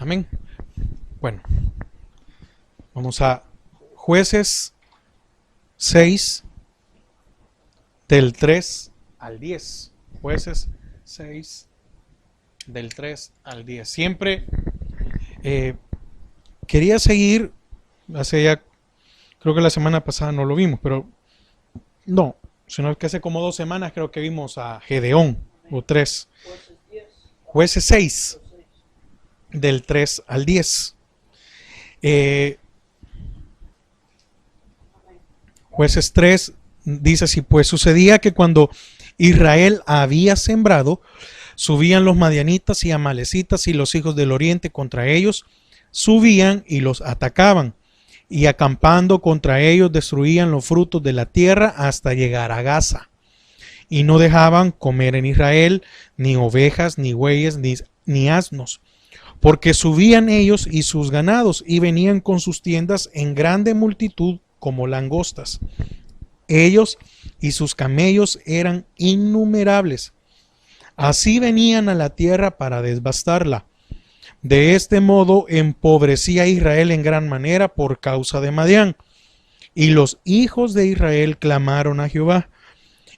Amén. Bueno, vamos a Jueces 6 del 3 al 10. Jueces 6 del 3 al 10. Siempre quería seguir, hace ya, creo que la semana pasada no lo vimos, pero no, sino que hace como 2 semanas creo que vimos a Gedeón, o 3. Jueces 6 del 3 al 10. Jueces 3 dice así: pues sucedía que cuando Israel había sembrado, subían los madianitas y amalecitas y los hijos del oriente contra ellos, subían y los atacaban, y acampando contra ellos destruían los frutos de la tierra hasta llegar a Gaza. Y no dejaban comer en Israel ni ovejas, ni bueyes, ni asnos, porque subían ellos y sus ganados, y venían con sus tiendas en grande multitud como langostas. Ellos y sus camellos eran innumerables. Así venían a la tierra para devastarla. De este modo empobrecía Israel en gran manera por causa de Madián. Y los hijos de Israel clamaron a Jehová.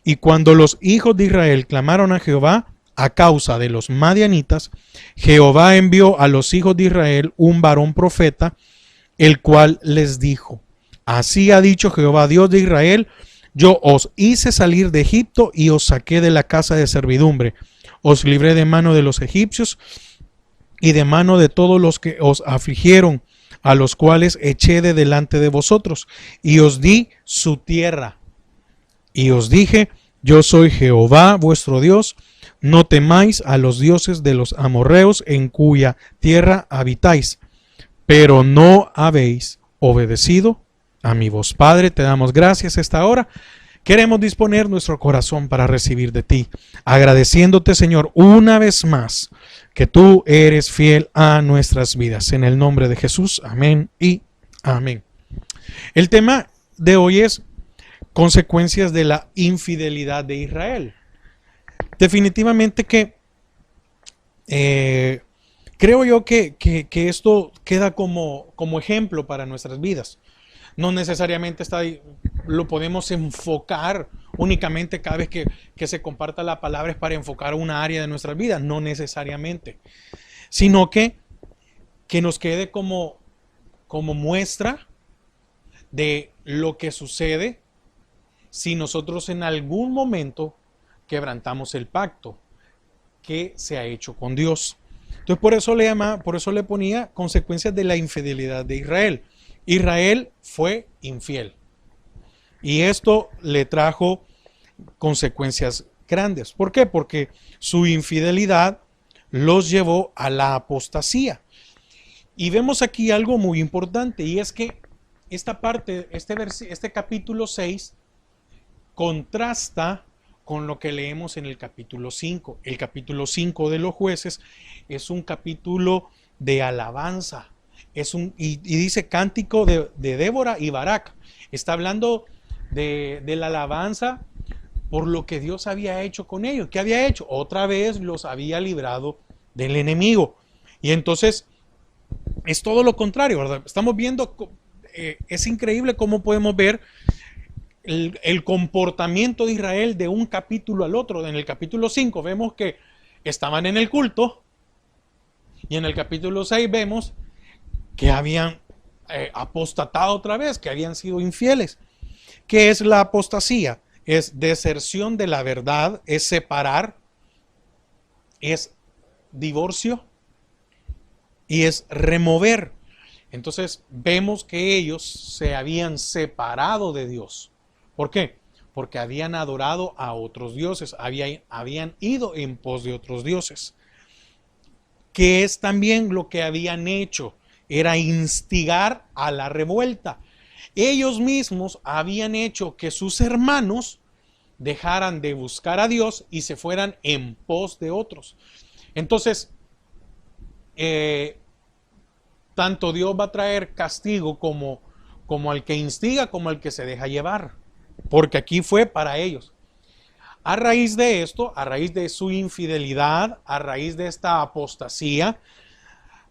Y cuando los hijos de Israel clamaron a Jehová a causa de los madianitas, Jehová envió a los hijos de Israel un varón profeta, el cual les dijo: así ha dicho Jehová, Dios de Israel: yo os hice salir de Egipto y os saqué de la casa de servidumbre. Os libré de mano de los egipcios y de mano de todos los que os afligieron, a los cuales eché de delante de vosotros, y os di su tierra. Y os dije: yo soy Jehová vuestro Dios, no temáis a los dioses de los amorreos en cuya tierra habitáis. Pero no habéis obedecido a mi voz. Padre, te damos gracias esta hora. Queremos disponer nuestro corazón para recibir de ti, agradeciéndote, Señor, una vez más que tú eres fiel a nuestras vidas. En el nombre de Jesús, amén y amén. El tema de hoy es consecuencias de la infidelidad de Israel. Definitivamente que creo yo que esto queda como ejemplo para nuestras vidas. No necesariamente lo podemos enfocar únicamente cada vez que se comparta la palabra es para enfocar una área de nuestras vidas, no necesariamente, sino que nos quede como muestra de lo que sucede si nosotros en algún momento quebrantamos el pacto que se ha hecho con Dios. Entonces por eso le ponía consecuencias de la infidelidad de Israel. Israel fue infiel y esto le trajo consecuencias grandes. ¿Por qué? Porque su infidelidad los llevó a la apostasía. Y vemos aquí algo muy importante, y es que esta parte, este capítulo 6 contrasta con lo que leemos en el capítulo 5. El capítulo 5 de los Jueces es un capítulo de alabanza. Y dice cántico de Débora y Barak. Está hablando de la alabanza por lo que Dios había hecho con ellos. ¿Qué había hecho? Otra vez los había librado del enemigo. Y entonces es todo lo contrario, ¿verdad? Estamos viendo, es increíble cómo podemos ver el comportamiento de Israel de un capítulo al otro. En el capítulo 5 vemos que estaban en el culto, y en el capítulo 6 vemos que habían apostatado otra vez, que habían sido infieles. ¿Qué es la apostasía? Es deserción de la verdad, es separar, es divorcio y es remover. Entonces vemos que ellos se habían separado de Dios. ¿Por qué? Porque habían adorado a otros dioses, habían ido en pos de otros dioses. ¿Qué es también lo que habían hecho? Era instigar a la revuelta. Ellos mismos habían hecho que sus hermanos dejaran de buscar a Dios y se fueran en pos de otros. Entonces, tanto Dios va a traer castigo como al que instiga, como al que se deja llevar, porque aquí fue para ellos. A raíz de esto, a raíz de su infidelidad, a raíz de esta apostasía,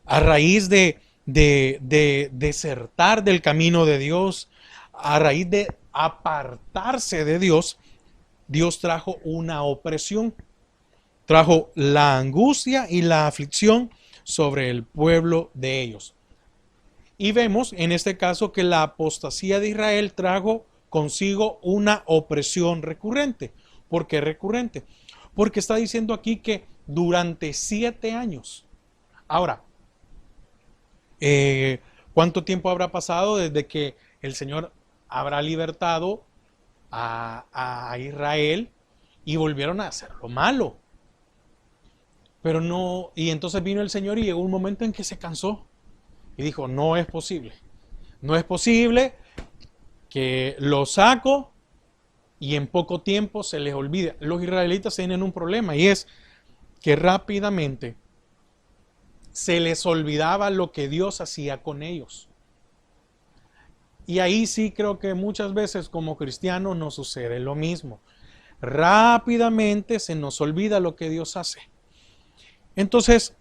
a raíz de desertar del camino de Dios, a raíz de apartarse de Dios, Dios trajo una opresión, trajo la angustia y la aflicción sobre el pueblo de ellos. Y vemos en este caso que la apostasía de Israel trajo consigo una opresión recurrente. ¿Por qué recurrente? Porque está diciendo aquí que durante 7 años. Ahora, ¿cuánto tiempo habrá pasado desde que el Señor habrá libertado a Israel y volvieron a hacer lo malo? Pero no, y entonces vino el Señor y llegó un momento en que se cansó y dijo, no es posible. No es posible que lo saco y en poco tiempo se les olvide. Los israelitas tienen un problema y es que rápidamente se les olvidaba lo que Dios hacía con ellos. Y ahí sí creo que muchas veces como cristianos nos sucede lo mismo. Rápidamente se nos olvida lo que Dios hace. Entonces,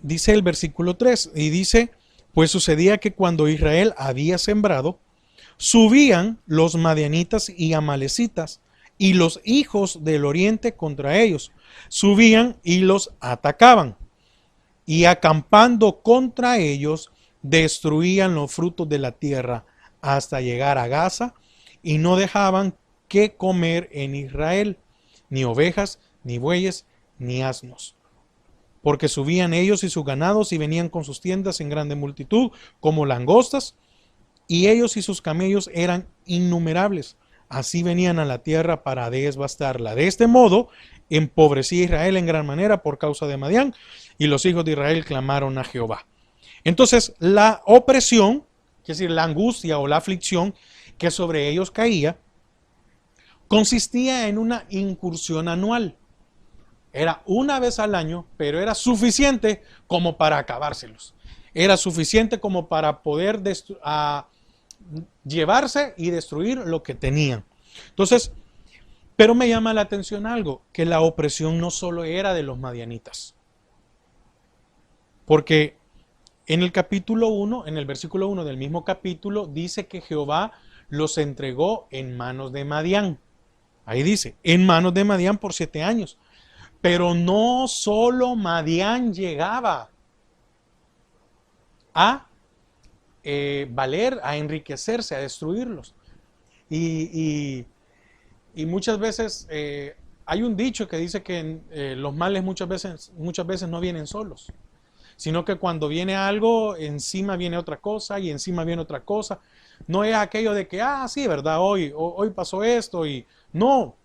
dice el versículo 3 y dice, pues sucedía que cuando Israel había sembrado, subían los madianitas y amalecitas y los hijos del oriente contra ellos. Subían y los atacaban y acampando contra ellos destruían los frutos de la tierra hasta llegar a Gaza y no dejaban que comer en Israel, ni ovejas, ni bueyes, ni asnos. Porque subían ellos y sus ganados y venían con sus tiendas en grande multitud, como langostas, y ellos y sus camellos eran innumerables. Así venían a la tierra para devastarla. De este modo, empobrecía Israel en gran manera por causa de Madián, y los hijos de Israel clamaron a Jehová. Entonces, la opresión, es decir, la angustia o la aflicción que sobre ellos caía, consistía en una incursión anual. Era una vez al año, pero era suficiente como para acabárselos. Era suficiente como para poder llevarse y destruir lo que tenían. Entonces, pero me llama la atención algo, que la opresión no solo era de los madianitas. Porque en el capítulo 1, en el versículo 1 del mismo capítulo, dice que Jehová los entregó en manos de Madián. Ahí dice, en manos de Madián por 7 años. Pero no solo Madián llegaba a valer, a enriquecerse, a destruirlos. Y muchas veces hay un dicho que dice que los males muchas veces no vienen solos, sino que cuando viene algo, encima viene otra cosa y encima viene otra cosa. No es aquello de que, sí, ¿verdad? Hoy pasó esto y no.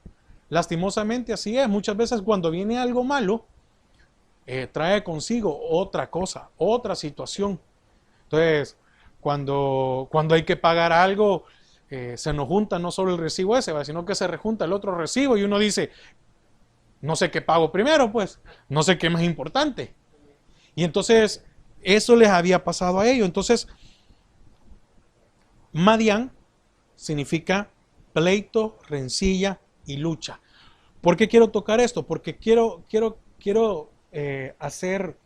Lastimosamente así es. Muchas veces cuando viene algo malo, trae consigo otra cosa, otra situación. Entonces, cuando hay que pagar algo, se nos junta no solo el recibo ese, sino que se rejunta el otro recibo y uno dice, no sé qué pago primero, pues, no sé qué es más importante. Y entonces, eso les había pasado a ellos. Entonces, Madián significa pleito, rencilla y lucha. ¿Por qué quiero tocar esto? Porque quiero hacer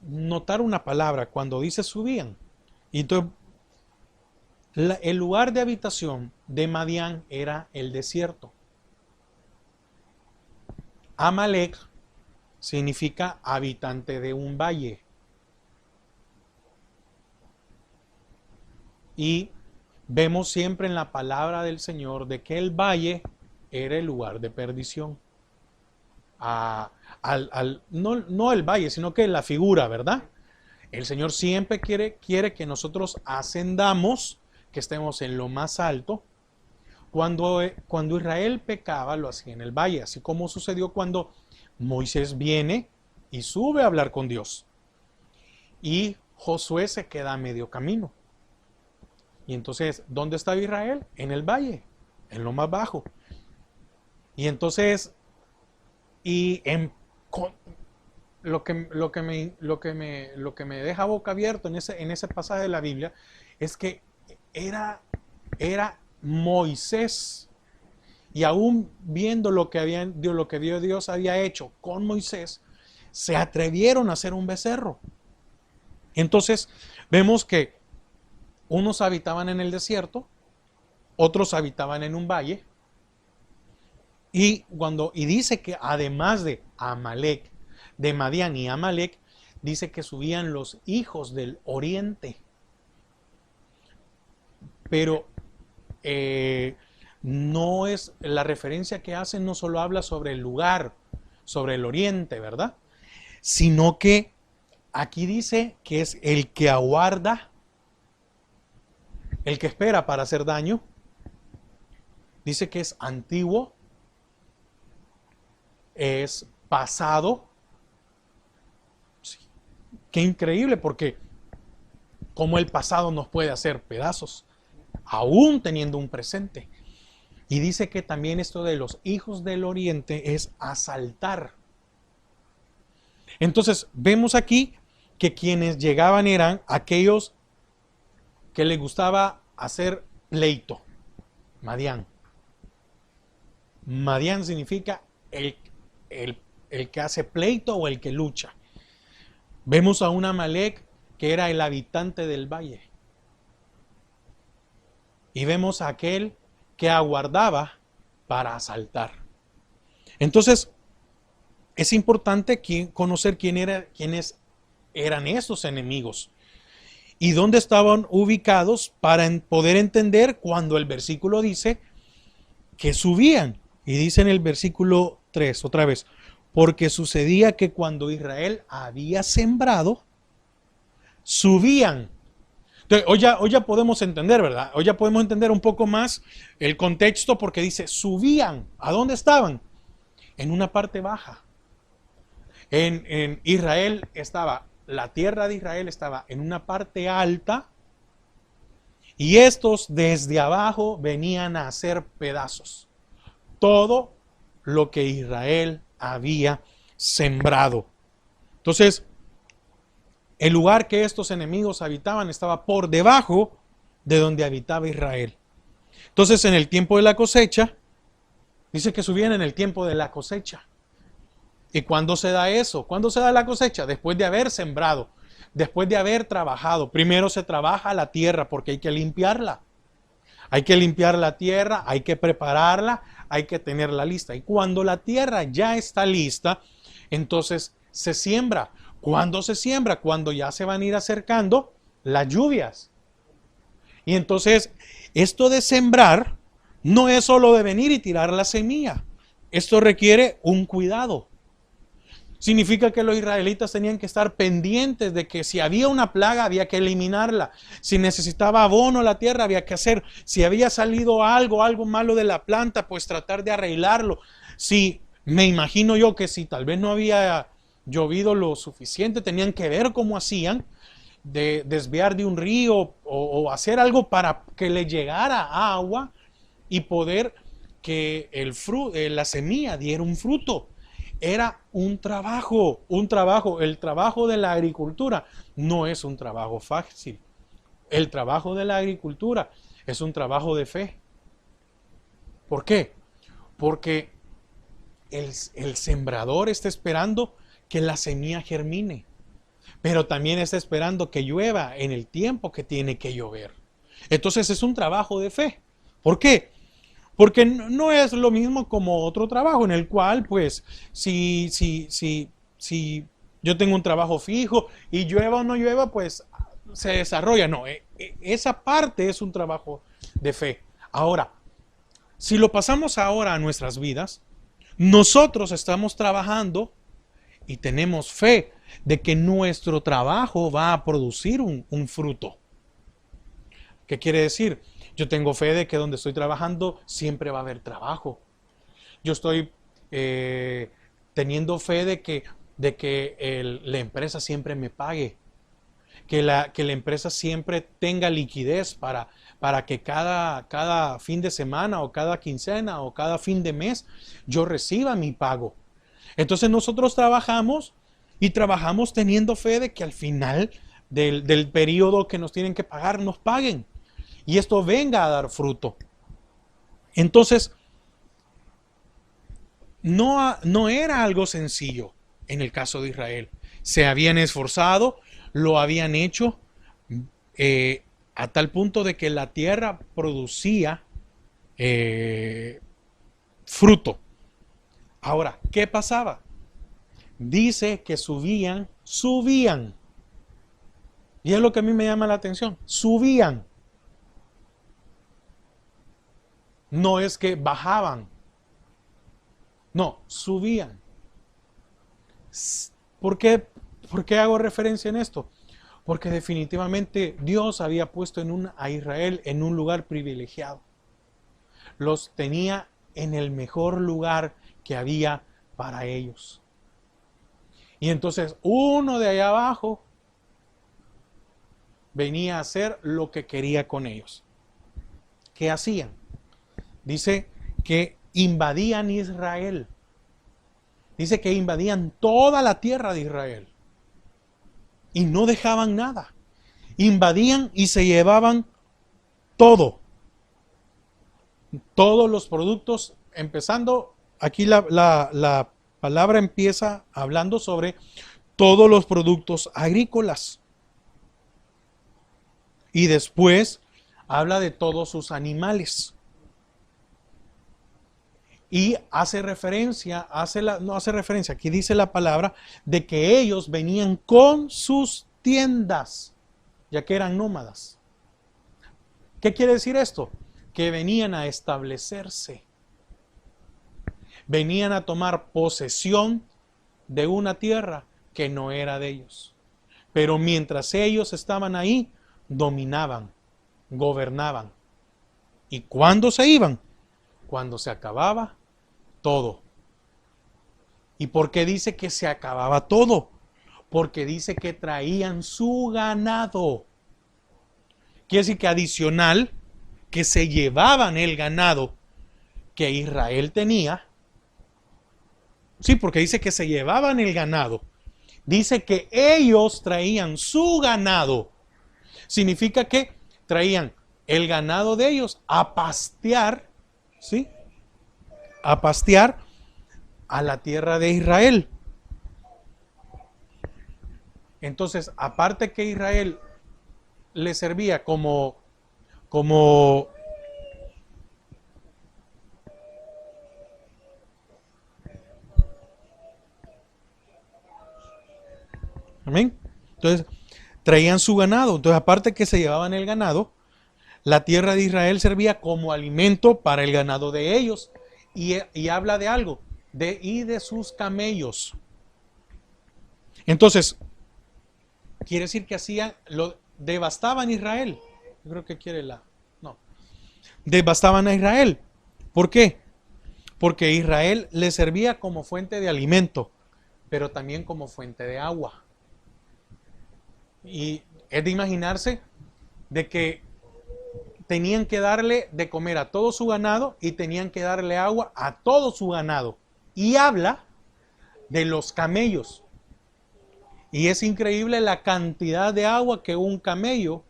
notar una palabra cuando dice subían. Y entonces, el lugar de habitación de Madián era el desierto. Amalek significa habitante de un valle. Y vemos siempre en la palabra del Señor de que el valle era el lugar de perdición. No el valle, sino que la figura, ¿verdad? El Señor siempre quiere que nosotros ascendamos, que estemos en lo más alto. Cuando Israel pecaba, lo hacía en el valle, así como sucedió cuando Moisés viene y sube a hablar con Dios. Y Josué se queda a medio camino. Y entonces, ¿dónde estaba Israel? En el valle, en lo más bajo. Y entonces, lo que me deja boca abierto en ese pasaje de la Biblia es que era Moisés, y aún viendo lo que Dios había hecho con Moisés, se atrevieron a hacer un becerro. Entonces vemos que unos habitaban en el desierto, otros habitaban en un valle, y dice que además de Amalek, de Madián y Amalek, dice que subían los hijos del oriente. Pero no es la referencia que hacen, no solo habla sobre el lugar, sobre el oriente, ¿verdad? Sino que aquí dice que es el que aguarda, el que espera para hacer daño. Dice que es antiguo, es pasado. Sí. Qué increíble, porque cómo el pasado nos puede hacer pedazos, aún teniendo un presente. Y dice que también esto de los hijos del oriente es asaltar. Entonces vemos aquí que quienes llegaban eran aquellos que les gustaba hacer pleito. Madián. Madián significa el que hace pleito o el que lucha. Vemos a un Amalek que era el habitante del valle. Y vemos a aquel que aguardaba para asaltar. Entonces, es importante conocer quiénes eran esos enemigos y dónde estaban ubicados para poder entender cuando el versículo dice que subían. Y dice en el versículo 3, otra vez, porque sucedía que cuando Israel había sembrado, subían. Entonces, hoy ya podemos entender, ¿verdad? Hoy ya podemos entender un poco más el contexto, porque dice, subían. ¿A dónde estaban? En una parte baja. En Israel la tierra de Israel estaba en una parte alta, y estos desde abajo venían a hacer pedazos todo lo que Israel había sembrado. Entonces, el lugar que estos enemigos habitaban estaba por debajo de donde habitaba Israel. Entonces, en el tiempo de la cosecha, dice que subían en el tiempo de la cosecha. ¿Y cuándo se da eso? ¿Cuándo se da la cosecha? Después de haber sembrado, después de haber trabajado. Primero se trabaja la tierra porque hay que limpiarla. Hay que limpiar la tierra, hay que prepararla, hay que tenerla lista. Y cuando la tierra ya está lista, entonces se siembra. ¿Cuándo se siembra? Cuando ya se van a ir acercando las lluvias. Y entonces, esto de sembrar no es solo de venir y tirar la semilla. Esto requiere un cuidado. Significa que los israelitas tenían que estar pendientes de que si había una plaga había que eliminarla. Si necesitaba abono la tierra había que hacer. Si había salido algo malo de la planta, pues tratar de arreglarlo. Si, me imagino yo que si tal vez no había llovido lo suficiente, tenían que ver cómo hacían, de desviar de un río o hacer algo para que le llegara agua y poder que la semilla diera un fruto. Era un trabajo. El trabajo de la agricultura no es un trabajo fácil. El trabajo de la agricultura es un trabajo de fe. ¿Por qué? Porque el sembrador está esperando que la semilla germine, pero también está esperando que llueva en el tiempo que tiene que llover. Entonces es un trabajo de fe. ¿Por qué? Porque no es lo mismo como otro trabajo en el cual, pues, si yo tengo un trabajo fijo y llueva o no llueva, pues se desarrolla. No, esa parte es un trabajo de fe. Ahora, si lo pasamos ahora a nuestras vidas, nosotros estamos trabajando y tenemos fe de que nuestro trabajo va a producir un fruto. ¿Qué quiere decir? Yo tengo fe de que donde estoy trabajando siempre va a haber trabajo. Yo estoy teniendo fe de que la empresa siempre me pague. Que la empresa siempre tenga liquidez para que cada fin de semana o cada quincena o cada fin de mes yo reciba mi pago. Entonces nosotros trabajamos y trabajamos teniendo fe de que al final del periodo que nos tienen que pagar, nos paguen. Y esto venga a dar fruto. Entonces, no era algo sencillo en el caso de Israel. Se habían esforzado, lo habían hecho a tal punto de que la tierra producía fruto. Ahora, ¿qué pasaba? Dice que subían. Y es lo que a mí me llama la atención. Subían. No es que bajaban. No, subían. ¿Por qué, ¿Por qué hago referencia en esto? Porque definitivamente Dios había puesto a Israel en un lugar privilegiado. Los tenía en el mejor lugar que había para ellos. Y entonces uno de allá abajo venía a hacer lo que quería con ellos. ¿Qué hacían? Dice que invadían Israel. Dice que invadían toda la tierra de Israel. Y no dejaban nada. Invadían y se llevaban todo. Todos los productos, empezando, aquí la palabra empieza hablando sobre todos los productos agrícolas. Y después habla de todos sus animales. Y hace referencia, aquí dice la palabra de que ellos venían con sus tiendas, ya que eran nómadas. ¿Qué quiere decir esto? Que venían a establecerse. Venían a tomar posesión de una tierra que no era de ellos. Pero mientras ellos estaban ahí, dominaban, gobernaban. ¿Y cuándo se iban? Cuando se acababa todo. ¿Y por qué dice que se acababa todo? Porque dice que traían su ganado. Quiere decir que adicional, que se llevaban el ganado que Israel tenía. Sí, porque dice que se llevaban el ganado. Dice que ellos traían su ganado. Significa que traían el ganado de ellos a pastear, ¿sí? A pastear a la tierra de Israel. Entonces, aparte que Israel le servía como amén. Entonces, traían su ganado. Entonces, aparte que se llevaban el ganado, la tierra de Israel servía como alimento para el ganado de ellos. Y habla de algo, de sus camellos. Entonces, quiere decir que devastaban Israel. Yo creo que no. Devastaban a Israel. ¿Por qué? Porque Israel le servía como fuente de alimento, pero también como fuente de agua. Y es de imaginarse de que tenían que darle de comer a todo su ganado y tenían que darle agua a todo su ganado. Y habla de los camellos. Y es increíble la cantidad de agua que un camello,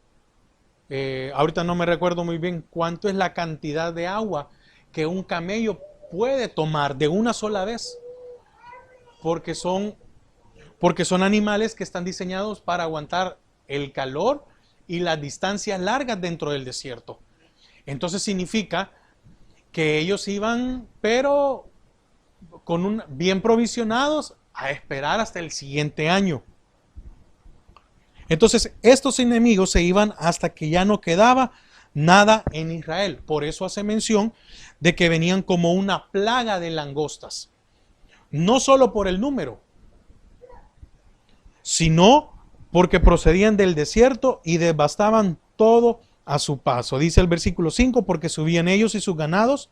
ahorita no me recuerdo muy bien cuánto es la cantidad de agua que un camello puede tomar de una sola vez. Porque son animales que están diseñados para aguantar el calor y las distancias largas dentro del desierto. Entonces significa que ellos iban, pero bien provisionados, a esperar hasta el siguiente año. Entonces estos enemigos se iban hasta que ya no quedaba nada en Israel. Por eso hace mención de que venían como una plaga de langostas. No solo por el número, sino porque procedían del desierto y devastaban todo a su paso. Dice el versículo 5, porque subían ellos y sus ganados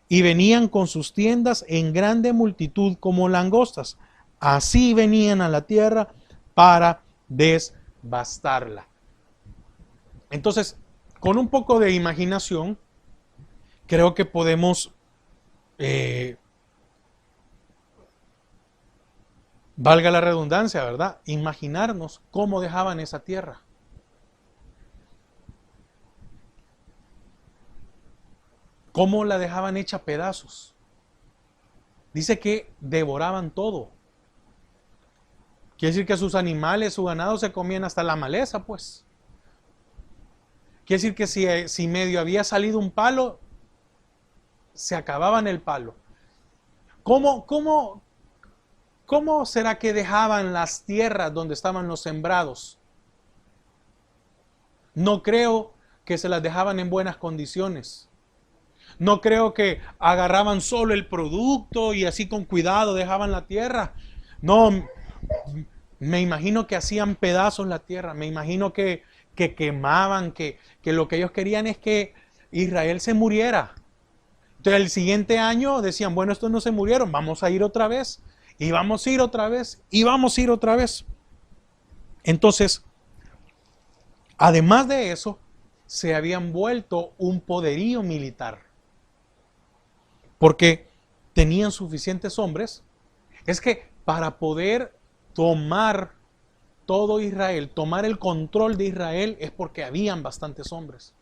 y venían con sus tiendas en grande multitud como langostas. Así venían a la tierra para devastarla. Entonces, con un poco de imaginación, creo que podemos valga la redundancia, ¿verdad? Imaginarnos cómo dejaban esa tierra. Cómo la dejaban hecha pedazos. Dice que devoraban todo. Quiere decir que sus animales, su ganado se comían hasta la maleza, pues. Quiere decir que si medio había salido un palo, se acababan el palo. ¿Cómo será que dejaban las tierras donde estaban los sembrados? No creo que se las dejaban en buenas condiciones. No creo que agarraban solo el producto y así con cuidado dejaban la tierra. No, me imagino que hacían pedazos la tierra. Me imagino que quemaban, que lo que ellos querían es que Israel se muriera. Entonces el siguiente año decían, bueno, estos no se murieron, vamos a ir otra vez. Y vamos a ir otra vez. Y vamos a ir otra vez. Entonces, además de eso, se habían vuelto un poderío militar. Porque tenían suficientes hombres. Es que para poder tomar todo Israel, tomar el control de Israel, es porque habían bastantes hombres.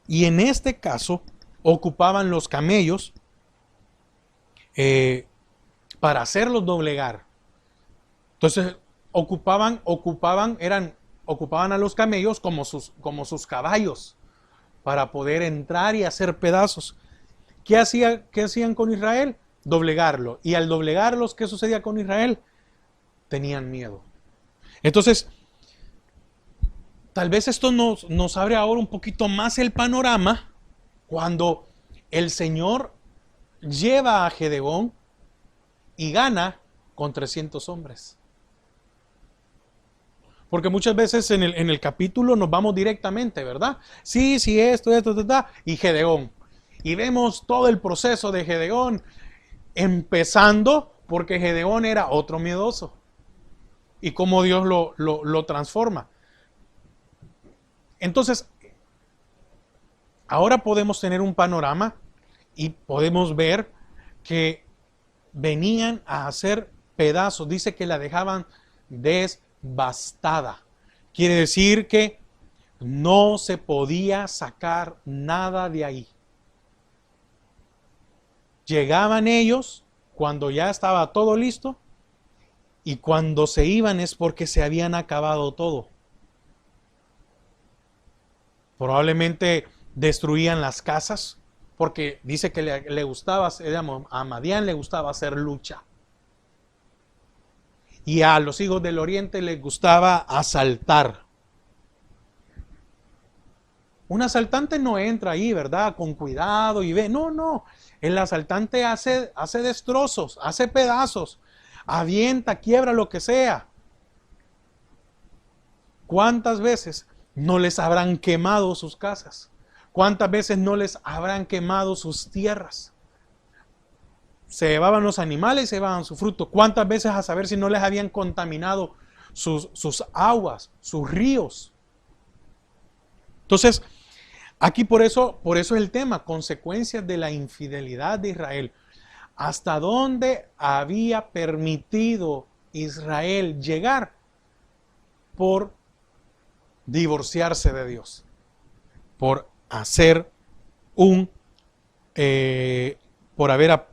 Y en este caso, ocupaban los camellos para hacerlos doblegar. Entonces, ocupaban a los camellos como sus caballos para poder entrar y hacer pedazos. ¿Qué hacían con Israel? Doblegarlo. Y al doblegarlos, ¿qué sucedía con Israel? Tenían miedo. Entonces, tal vez esto nos abre ahora un poquito más el panorama cuando el Señor lleva a Gedeón y gana con 300 hombres. Porque muchas veces en el capítulo nos vamos directamente, ¿verdad? Sí, esto, y Gedeón. Y vemos todo el proceso de Gedeón, empezando porque Gedeón era otro miedoso. Y cómo Dios lo transforma. Entonces, ahora podemos tener un panorama y podemos ver que venían a hacer pedazos. Dice que la dejaban desbastada. Quiere decir que no se podía sacar nada de ahí. Llegaban ellos cuando ya estaba todo listo y cuando se iban es porque se habían acabado todo. Probablemente destruían las casas porque dice que le gustaba, a Madián le gustaba hacer lucha. Y a los hijos del oriente les gustaba asaltar. Un asaltante no entra ahí, ¿verdad? Con cuidado y ve. No. El asaltante hace destrozos, hace pedazos, avienta, quiebra lo que sea. ¿Cuántas veces no les habrán quemado sus casas? ¿Cuántas veces no les habrán quemado sus tierras? Se llevaban los animales y se llevaban su fruto. ¿Cuántas veces a saber si no les habían contaminado sus aguas, sus ríos? Entonces, aquí por eso es el tema, consecuencias de la infidelidad de Israel. ¿Hasta dónde había permitido Israel llegar por divorciarse de Dios? Por hacer por haber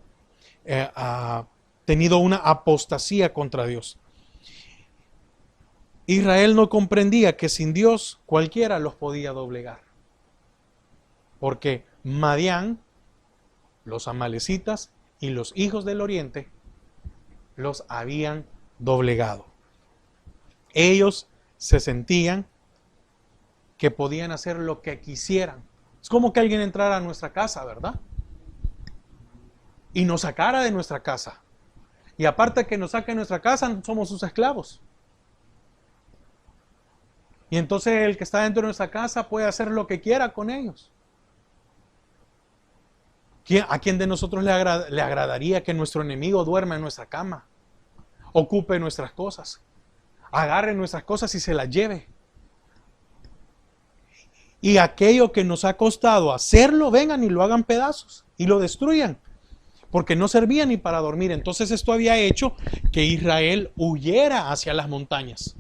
tenido una apostasía contra Dios. Israel no comprendía que sin Dios cualquiera los podía doblegar. Porque Madián, los amalecitas y los hijos del oriente los habían doblegado. Ellos se sentían que podían hacer lo que quisieran. Es como que alguien entrara a nuestra casa, ¿verdad? Y nos sacara de nuestra casa. Y aparte que nos saque de nuestra casa, somos sus esclavos. Y entonces el que está dentro de nuestra casa puede hacer lo que quiera con ellos. ¿A quién de nosotros le agradaría que nuestro enemigo duerma en nuestra cama? Ocupe nuestras cosas. Agarre nuestras cosas y se las lleve. Y aquello que nos ha costado hacerlo, vengan y lo hagan pedazos y lo destruyan. Porque no servía ni para dormir. Entonces esto había hecho que Israel huyera hacia las montañas.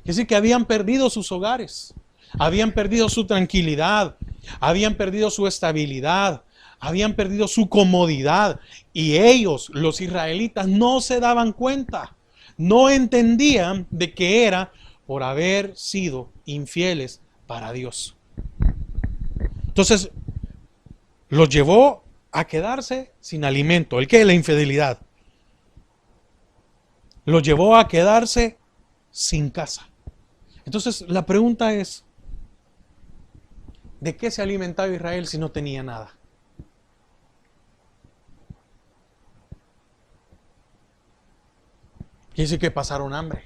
Es decir, que habían perdido sus hogares, habían perdido su tranquilidad, habían perdido su estabilidad, habían perdido su comodidad y ellos, los israelitas, no se daban cuenta, no entendían de que era por haber sido infieles para Dios. Entonces, los llevó a quedarse sin alimento. ¿El qué? La infidelidad. Los llevó a quedarse sin casa. Entonces, la pregunta es, ¿de qué se alimentaba Israel si no tenía nada? Quiere decir que pasaron hambre,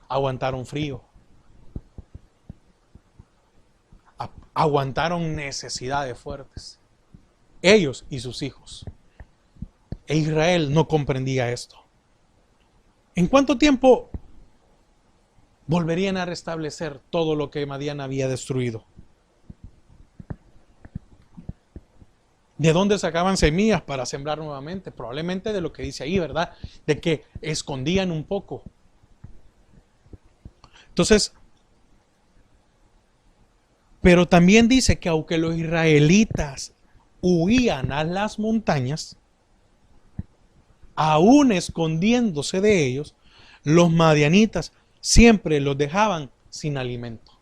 aguantaron frío, aguantaron necesidades fuertes, ellos y sus hijos. E Israel no comprendía esto. ¿En cuánto tiempo volverían a restablecer todo lo que Madián había destruido? ¿De dónde sacaban semillas para sembrar nuevamente? Probablemente de lo que dice ahí, ¿verdad? De que escondían un poco. Entonces, pero también dice que aunque los israelitas huían a las montañas, aún escondiéndose de ellos, los madianitas siempre los dejaban sin alimento.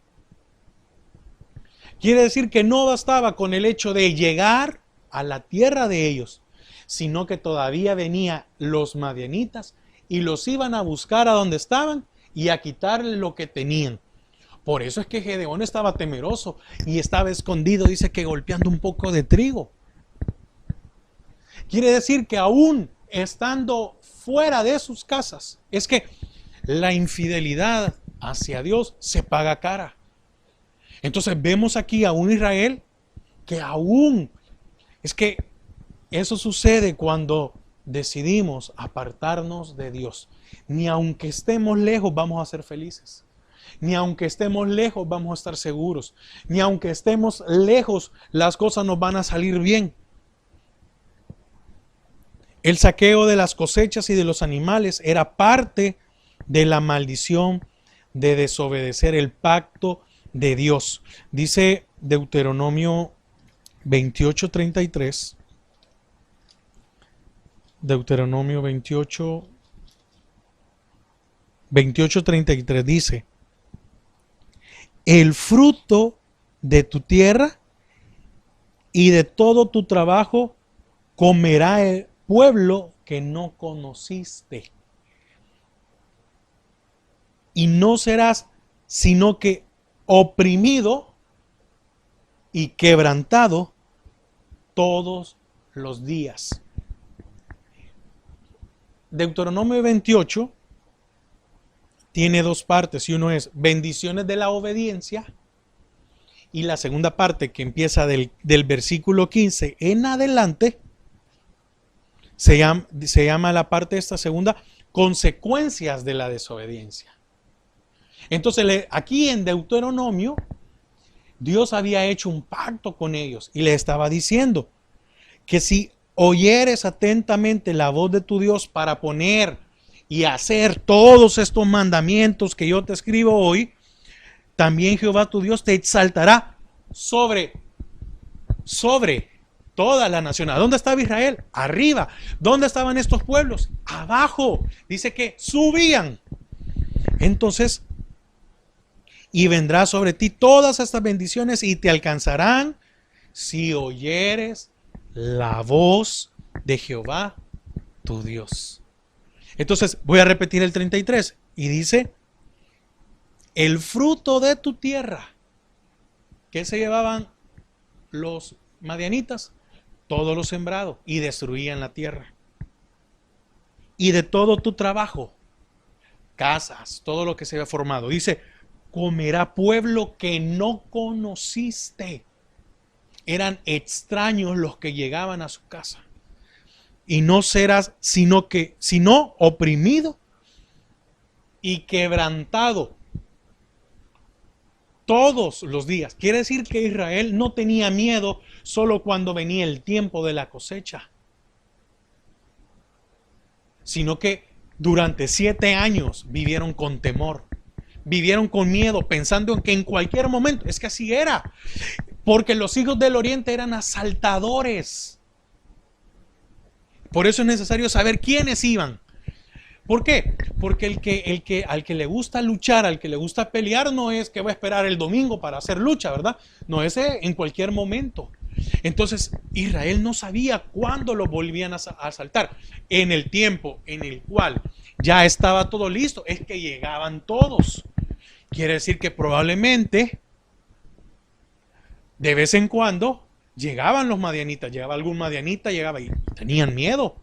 Quiere decir que no bastaba con el hecho de llegar a la tierra de ellos, sino que todavía venían los madianitas y los iban a buscar a donde estaban y a quitarle lo que tenían. Por eso es que Gedeón estaba temeroso y estaba escondido, dice que golpeando un poco de trigo. Quiere decir que aún estando fuera de sus casas, es que la infidelidad hacia Dios se paga cara. Entonces vemos aquí a un Israel que aún, es que eso sucede cuando decidimos apartarnos de Dios. Ni aunque estemos lejos vamos a ser felices. Ni aunque estemos lejos vamos a estar seguros. Ni aunque estemos lejos las cosas nos van a salir bien. El saqueo de las cosechas y de los animales era parte de la maldición de desobedecer el pacto de Dios. Dice Deuteronomio 28:33. Deuteronomio 28:33 dice: el fruto de tu tierra y de todo tu trabajo comerá el pueblo que no conociste. Y no serás sino que oprimido y quebrantado todos los días. Deuteronomio 28 tiene dos partes, y uno es bendiciones de la obediencia, y la segunda parte, que empieza del versículo 15 en adelante, se llama la parte de esta segunda, consecuencias de la desobediencia. Entonces aquí en Deuteronomio, Dios había hecho un pacto con ellos y le estaba diciendo que si oyeres atentamente la voz de tu Dios para poner y hacer todos estos mandamientos que yo te escribo hoy, también Jehová tu Dios te exaltará sobre toda la nación. ¿A dónde estaba Israel? Arriba. ¿Dónde estaban estos pueblos? Abajo. Dice que subían. Entonces, y vendrá sobre ti todas estas bendiciones y te alcanzarán si oyeres la voz de Jehová tu Dios. Entonces voy a repetir el 33 y dice: el fruto de tu tierra. ¿Qué se llevaban los madianitas? Todo lo sembrado, y destruían la tierra. Y de todo tu trabajo, casas, todo lo que se había formado, dice: comerá pueblo que no conociste. Eran extraños los que llegaban a su casa. Y no serás sino oprimido y quebrantado todos los días. Quiere decir que Israel no tenía miedo solo cuando venía el tiempo de la cosecha, sino que durante 7 años vivieron con temor, vivieron con miedo, pensando en que en cualquier momento, es que así era. Porque los hijos del oriente eran asaltadores. Por eso es necesario saber quiénes iban. ¿Por qué? Porque al que le gusta luchar, al que le gusta pelear, no es que va a esperar el domingo para hacer lucha, ¿verdad? No, es en cualquier momento. Entonces, Israel no sabía cuándo lo volvían a asaltar. En el tiempo en el cual ya estaba todo listo, es que llegaban todos. Quiere decir que probablemente, de vez en cuando, llegaban los madianitas, llegaba algún madianita, llegaba y tenían miedo.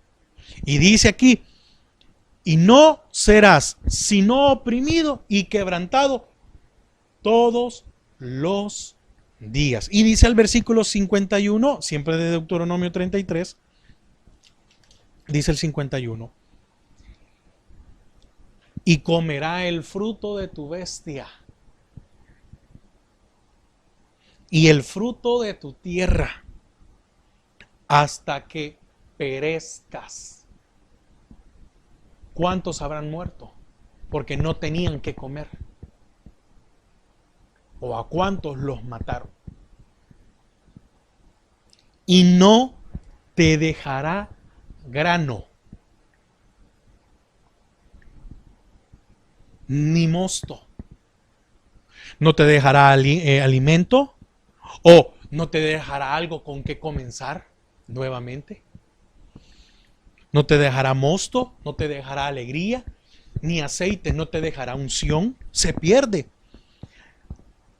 Y dice aquí, y no serás sino oprimido y quebrantado todos los días. Y dice el versículo 51, siempre de Deuteronomio 33, dice el 51, y comerá el fruto de tu bestia y el fruto de tu tierra hasta que perezcas. ¿Cuántos habrán muerto? Porque no tenían que comer. ¿O a cuántos los mataron? Y no te dejará grano, ni mosto. No te dejará alimento, o no te dejará algo con que comenzar nuevamente. No te dejará mosto, no te dejará alegría, ni aceite, no te dejará unción, se pierde.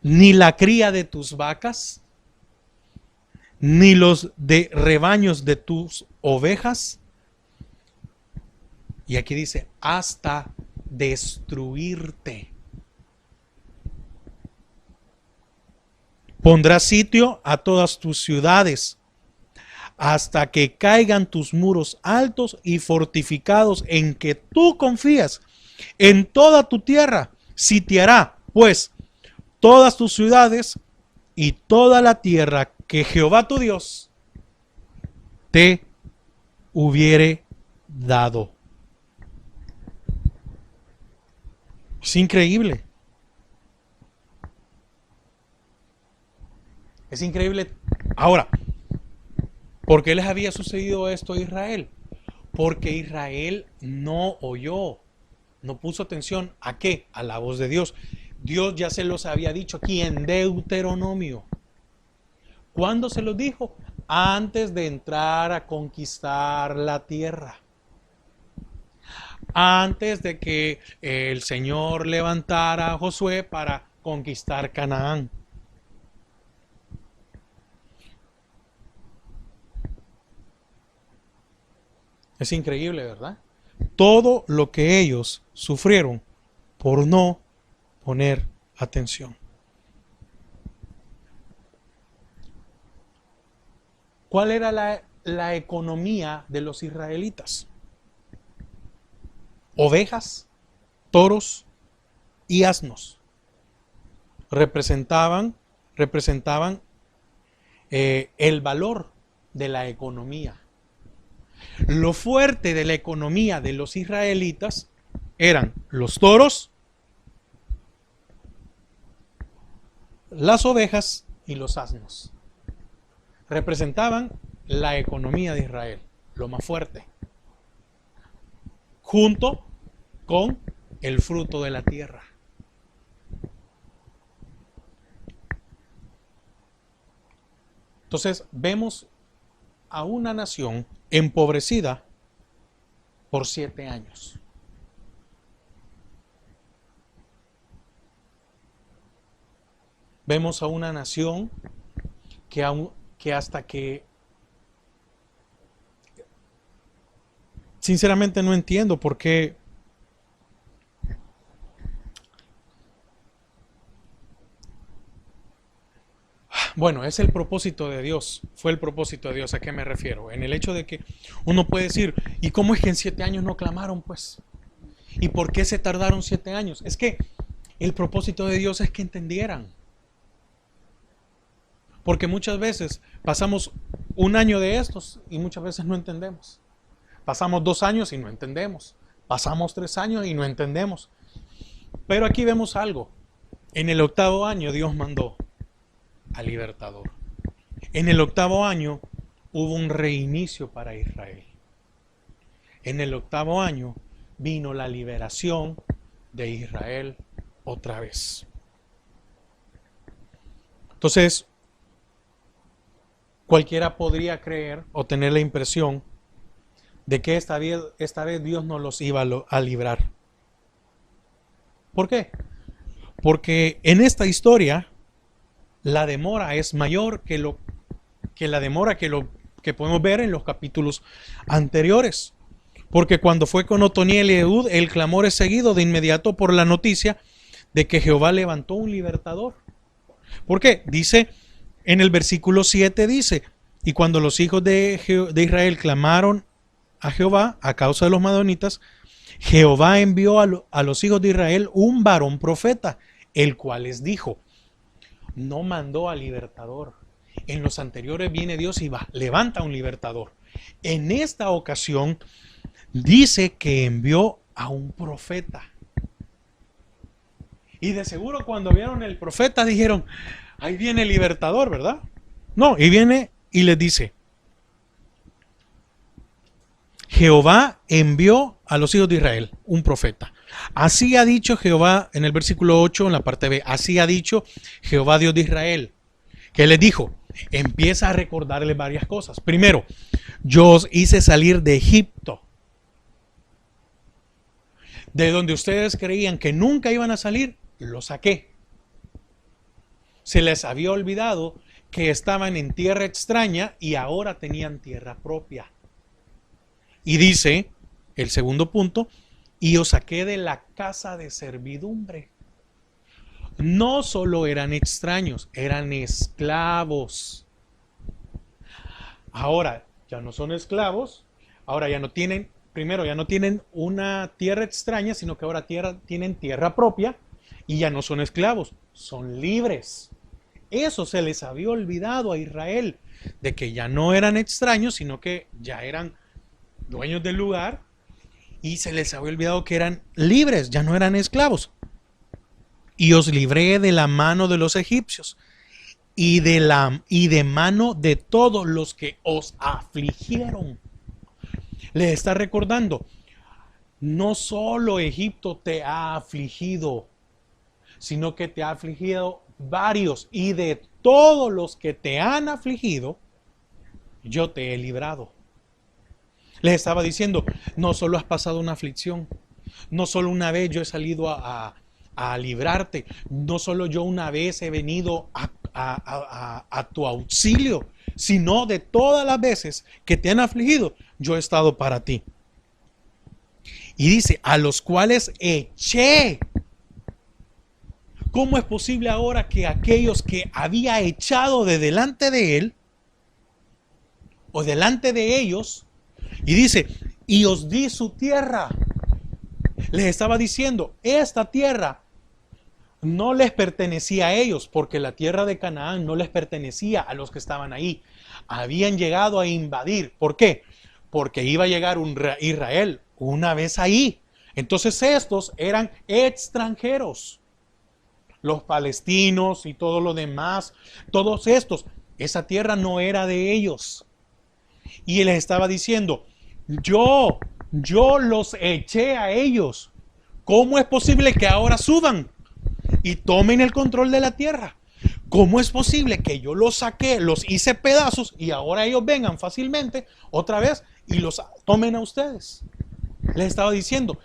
Ni la cría de tus vacas, ni los de rebaños de tus ovejas. Y aquí dice, hasta destruirte. Pondrás sitio a todas tus ciudades, hasta que caigan tus muros altos y fortificados en que tú confías. En toda tu tierra sitiará, pues, todas tus ciudades y toda la tierra que Jehová tu Dios te hubiere dado. Es increíble. Es increíble. Ahora, ¿por qué les había sucedido esto a Israel? Porque Israel no oyó, no puso atención. ¿A qué? A la voz de Dios. Dios ya se los había dicho aquí en Deuteronomio. ¿Cuándo se los dijo? Antes de entrar a conquistar la tierra. Antes de que el Señor levantara a Josué para conquistar Canaán. Es increíble, ¿verdad? Todo lo que ellos sufrieron por no poner atención. ¿Cuál era la economía de los israelitas? Ovejas, toros y asnos. Representaban el valor de la economía. Lo fuerte de la economía de los israelitas eran los toros, las ovejas y los asnos. Representaban la economía de Israel, lo más fuerte, junto con el fruto de la tierra. Entonces vemos a una nación empobrecida por 7 años. Vemos a una nación que hasta que sinceramente no entiendo por qué bueno, es el propósito de Dios, fue el propósito de Dios. ¿A qué me refiero? En el hecho de que uno puede decir, ¿y cómo es que en 7 años no clamaron, pues? ¿Y por qué se tardaron 7 años? Es que el propósito de Dios es que entendieran. Porque muchas veces pasamos un año de estos y muchas veces no entendemos. Pasamos 2 años y no entendemos. Pasamos 3 años y no entendemos. Pero aquí vemos algo. En el 8º año Dios mandó al libertador. En el 8º año hubo un reinicio para Israel. En el 8º año vino la liberación de Israel otra vez. Entonces, cualquiera podría creer o tener la impresión de que esta vez Dios no los iba a librar. ¿Por qué? Porque en esta historia la demora es mayor que la demora que podemos ver en los capítulos anteriores. Porque cuando fue con Otoniel y Ehud, el clamor es seguido de inmediato por la noticia de que Jehová levantó un libertador. ¿Por qué? Dice en el versículo 7, dice, y cuando los hijos de Israel clamaron a Jehová a causa de los madonitas, Jehová envió a los hijos de Israel un varón profeta, el cual les dijo, no mandó al libertador. En los anteriores viene Dios y levanta un libertador. En esta ocasión dice que envió a un profeta. Y de seguro cuando vieron el profeta dijeron, ahí viene el libertador, ¿verdad? No, y viene y les dice, Jehová envió a los hijos de Israel un profeta. Así ha dicho Jehová, en el versículo 8, en la parte B, así ha dicho Jehová Dios de Israel, que les dijo, empieza a recordarles varias cosas. Primero, yo os hice salir de Egipto, de donde ustedes creían que nunca iban a salir, los saqué. Se les había olvidado que estaban en tierra extraña y ahora tenían tierra propia. Y dice, el segundo punto, y os saqué de la casa de servidumbre. No solo eran extraños, eran esclavos. Ahora ya no son esclavos, ahora ya no tienen, primero ya no tienen una tierra extraña, sino que ahora tienen tierra propia y ya no son esclavos, son libres. Eso se les había olvidado a Israel, de que ya no eran extraños, sino que ya eran dueños del lugar y se les había olvidado que eran libres, ya no eran esclavos. Y os libré de la mano de los egipcios y de mano de todos los que os afligieron. Les está recordando, no solo Egipto te ha afligido, sino que te ha afligido varios, y de todos los que te han afligido, yo te he librado. Les estaba diciendo, no solo has pasado una aflicción, no solo una vez yo he salido a librarte, no solo yo una vez he venido a tu auxilio, sino de todas las veces que te han afligido, yo he estado para ti. Y dice, a los cuales eché. ¿Cómo es posible ahora que aquellos que había echado de delante de él, o delante de ellos, y dice, y os di su tierra? Les estaba diciendo, esta tierra no les pertenecía a ellos, porque la tierra de Canaán no les pertenecía a los que estaban ahí. Habían llegado a invadir. ¿Por qué? Porque iba a llegar un Israel una vez ahí. Entonces estos eran extranjeros. Los palestinos y todo lo demás, todos estos, esa tierra no era de ellos. Y les estaba diciendo, yo los eché a ellos. ¿Cómo es posible que ahora suban y tomen el control de la tierra? ¿Cómo es posible que yo los saqué, los hice pedazos y ahora ellos vengan fácilmente otra vez y los tomen a ustedes? Les estaba diciendo,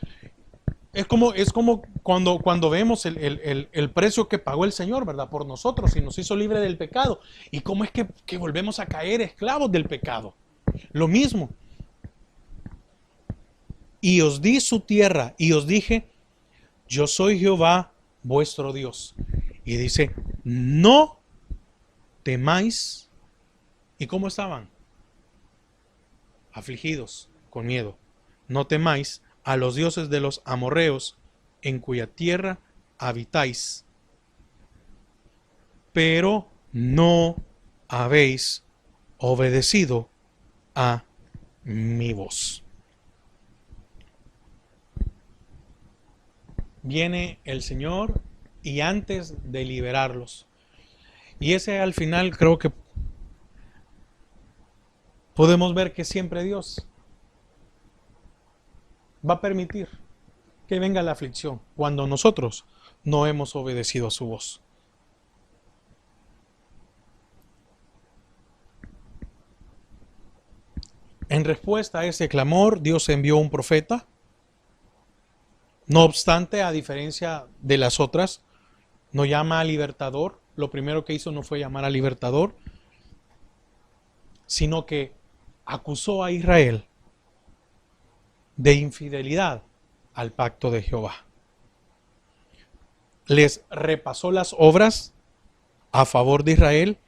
es como cuando vemos el precio que pagó el Señor, ¿verdad? Por nosotros y nos hizo libre del pecado. ¿Y cómo es que volvemos a caer esclavos del pecado? Lo mismo. Y os di su tierra y os dije, yo soy Jehová vuestro Dios. Y dice, no temáis. ¿Y cómo estaban? Afligidos, con miedo. No temáis a los dioses de los amorreos, en cuya tierra habitáis. Pero no habéis obedecido a mi voz. Viene el Señor y antes de liberarlos, Y ese al final creo que podemos ver que siempre Dios va a permitir que venga la aflicción cuando nosotros no hemos obedecido a su voz. En respuesta a ese clamor, Dios envió un profeta. No obstante, a diferencia de las otras, no llama al libertador. Lo primero que hizo no fue llamar al libertador, sino que acusó a Israel de infidelidad al pacto de Jehová. Les repasó las obras a favor de Israel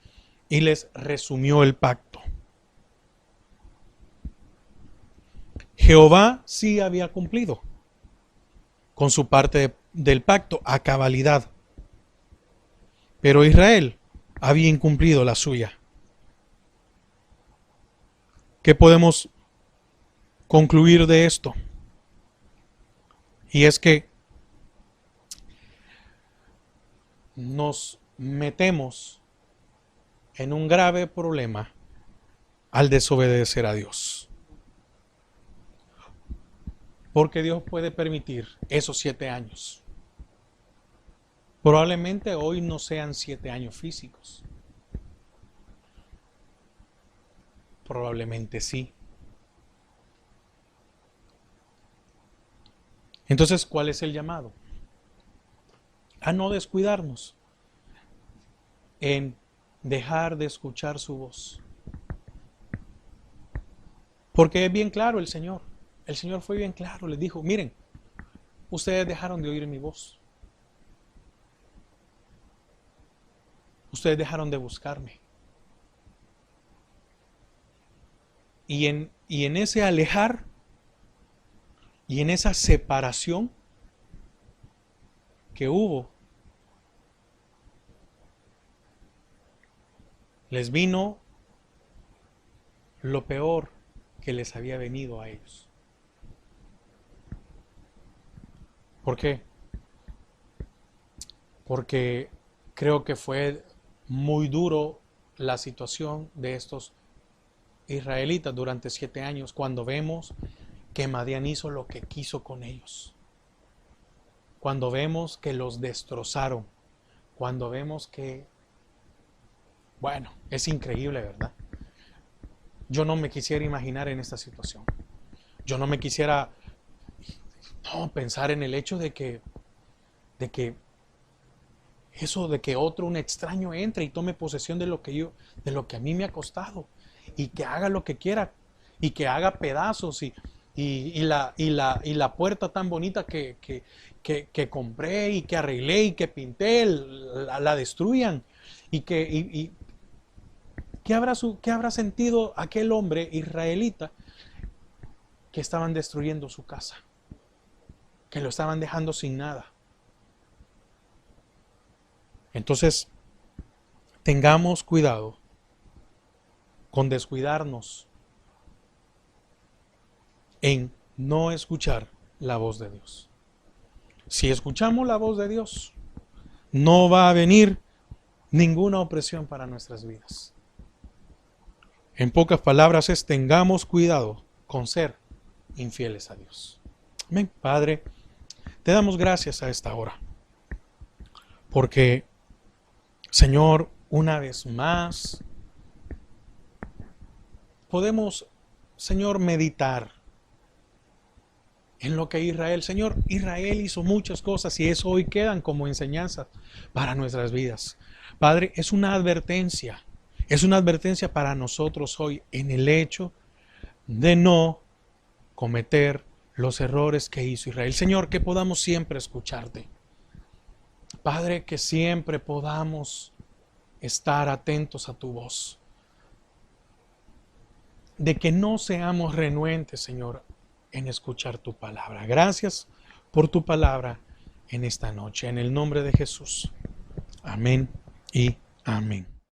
y les resumió el pacto. Jehová sí había cumplido con su parte del pacto a cabalidad, pero Israel había incumplido la suya. ¿Qué podemos concluir de esto? Y es que nos metemos en un grave problema al desobedecer a Dios. Porque Dios puede permitir esos 7 años. Probablemente hoy no sean 7 años físicos. Probablemente sí. Entonces, ¿cuál es el llamado? A no descuidarnos en dejar de escuchar su voz. Porque es bien claro el Señor. El Señor fue bien claro, les dijo, miren, ustedes dejaron de oír mi voz. Ustedes dejaron de buscarme. Y en ese alejar y en esa separación que hubo, les vino lo peor que les había venido a ellos. ¿Por qué? Porque creo que fue muy duro la situación de estos israelitas durante 7 años cuando vemos que Madián hizo lo que quiso con ellos. Cuando vemos que los destrozaron. Cuando vemos que, bueno, es increíble, ¿verdad? Yo no me quisiera imaginar en esta situación. Yo no me quisiera pensar en el hecho de que otro, un extraño, entre y tome posesión de lo que a mí me ha costado y que haga lo que quiera y que haga pedazos y la puerta tan bonita que compré y que arreglé y que pinté la destruyan y ¿qué habrá sentido aquel hombre israelita que estaban destruyendo su casa, que lo estaban dejando sin nada? Entonces, tengamos cuidado con descuidarnos en no escuchar la voz de Dios. Si escuchamos la voz de Dios, no va a venir ninguna opresión para nuestras vidas. En pocas palabras es tengamos cuidado con ser infieles a Dios. Amén. Padre, te damos gracias a esta hora, porque, Señor, una vez más, podemos, Señor, meditar en lo que Señor, Israel hizo muchas cosas y eso hoy quedan como enseñanzas para nuestras vidas. Padre, es una advertencia para nosotros hoy en el hecho de no cometer los errores que hizo Israel. Señor, que podamos siempre escucharte. Padre, que siempre podamos estar atentos a tu voz. De que no seamos renuentes, Señor, en escuchar tu palabra. Gracias por tu palabra en esta noche. En el nombre de Jesús. Amén y amén.